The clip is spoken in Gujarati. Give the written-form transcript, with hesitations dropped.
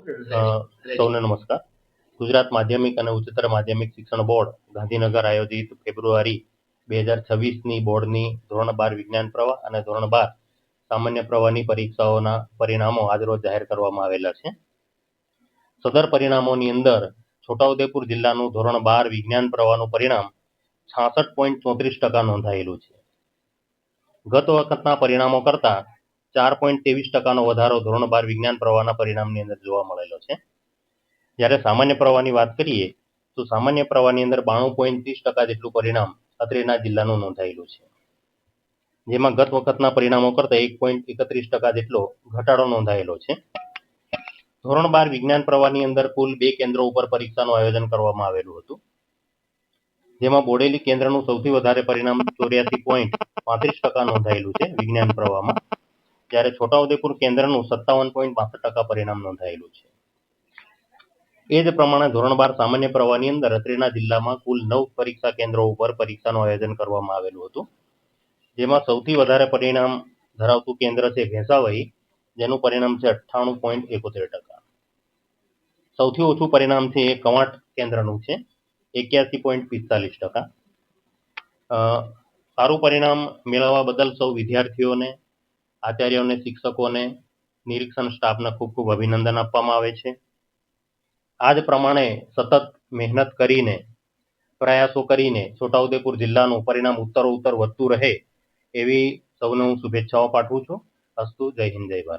સૌને નમસ્કાર. ગુજરાત માધ્યમિક અને ઉચ્ચતર માધ્યમિક શિક્ષણ બોર્ડ ગાંધીનગર આયોજિત ફેબ્રુઆરી 2026ની બોર્ડની ધોરણ 12 વિજ્ઞાન પ્રવાહ અને ધોરણ 12 સામાન્ય પ્રવાહની પરીક્ષાઓના પરિણામો આજરોજ જાહેર કરવામાં આવેલા છે. સદર પરિણામોની અંદર છોટાઉદેપુર જિલ્લાનું ધોરણ 12 વિજ્ઞાન પ્રવાહનું પરિણામ 66.34% નોંધાયેલું છે. ગત વખતના પરિણામો કરતાં 4.23%નો વધારો ધોરણ 12 વિજ્ઞાન પ્રવાહના પરિણામની અંદર જોવા મળેલો છે. જ્યારે સામાન્ય પ્રવાહની વાત કરીએ તો સામાન્ય પ્રવાહની અંદર 92.30% જેટલું પરિણામ અત્રેના જિલ્લાનું નોંધાયેલું છે. જેમાં ગત વખતના પરિણામો કરતાં 1.31% જેટલો ઘટાડો નોંધાયેલો છે. ધોરણ 12 વિજ્ઞાન પ્રવાહની અંદર કુલ 2 કેન્દ્રો ઉપર પરીક્ષાનું આયોજન કરવામાં આવેલું હતું. જેમાં બોડેલી કેન્દ્રનું સૌથી વધારે પરિણામ 84.35% નોંધાયેલું છે વિજ્ઞાન પ્રવાહમાં, જ્યારે છોટાઉદેપુર કેન્દ્રનું 57.62% પરિણામ નોંધાયેલું છે. એ જ પ્રમાણે ધોરણ 12 સામાન્ય પ્રવાહની અંદર અત્રેના જિલ્લામાં કુલ 9 પરીક્ષા કેન્દ્રો ઉપર પરીક્ષાનું આયોજન કરવામાં આવેલું હતું. જેમાં સૌથી વધારે પરિણામ ધરાવતું કેન્દ્ર છે ભેંસાવહી, જેનું પરિણામ છે 98.71%. સૌથી ઓછું પરિણામ છે એ કવાંટ કેન્દ્રનું છે 81.45%. સારું પરિણામ મેળવવા બદલ સૌ વિદ્યાર્થીઓને, આચાર્યોને, શિક્ષકોને, નિરીક્ષણ સ્ટાફને ખૂબ ખૂબ અભિનંદન આપવામાં આવે છે. આ જ પ્રમાણે સતત મહેનત કરીને, પ્રયાસો કરીને છોટાઉદેપુર જિલ્લાનું પરિણામ ઉત્તરોત્તર વધતું રહે એવી સૌને હું શુભેચ્છાઓ પાઠવું છું. અસ્તુ. જય હિન્દ, જય ભારત.